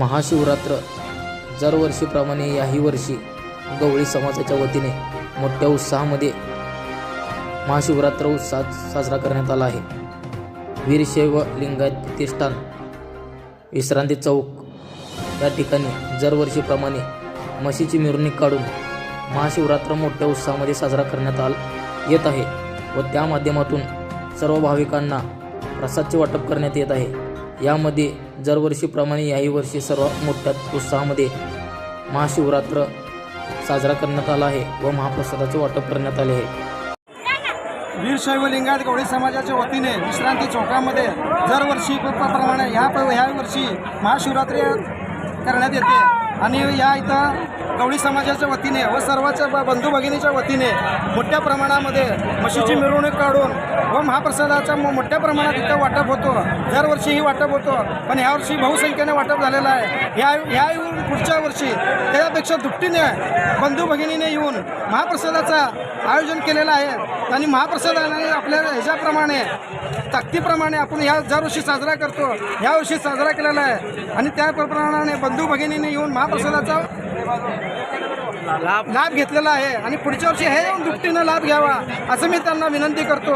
महाशिवरात्र दरवर्षीप्रमाणे याही वर्षी गवळी समाजाच्या वतीने मोठ्या उत्साहामध्ये महाशिवरात्र उत्साह साजरा करण्यात आला आहे। वीरशैव लिंगायत प्रतिष्ठान विश्रांती चौक या ठिकाणी दरवर्षीप्रमाणे म्हशीची मिरवणूक काढून महाशिवरात्र मोठ्या उत्साहामध्ये साजरा करण्यात येत आहे व त्या माध्यमातून सर्व भाविकांना प्रसादचे वाटप करण्यात येत आहे। यामध्ये दरवर्षीप्रमाणे याही वर्षी सर्वात मोठ्या उत्साहामध्ये महाशिवरात्र साजरा करण्यात आला आहे व महाप्रसादाचे वाटप करण्यात आले आहे। वीरशैव लिंगायत गवळी समाजाच्या वतीने विश्रांती चौकामध्ये दरवर्षी प्रमाणे ह्या वर्षी महाशिवरात्री करण्यात येते आणि या इथं गवळी समाजाच्या वतीने व सर्वांच्या बंधू भगिनीच्या वतीने मोठ्या प्रमाणामध्ये म्हशीची मिरवणूक काढून व महाप्रसादाचा मोठ्या प्रमाणात इथं वाटप होतो। दरवर्षीही वाटप होतो, पण यावर्षी बहुसंख्येने वाटप झालेलं आहे। ह्या पुढच्या वर्षी त्यापेक्षा दुपटीने बंधू भगिनीने येऊन महाप्रसादाचं आयोजन केलेलं आहे आणि महाप्रसादाने आपल्या ह्याच्याप्रमाणे ताकदीप्रमाणे आपण ह्या दरवर्षी साजरा करतो, यावर्षी साजरा केलेला आहे आणि त्याप्रमाणे बंधू भगिनीने येऊन महाप्रसादाचा लाभ घेतलेला आहे आणि पुढच्या वर्षी हे येऊन दुपटीनं लाभ घ्यावा असं मी त्यांना विनंती करतो।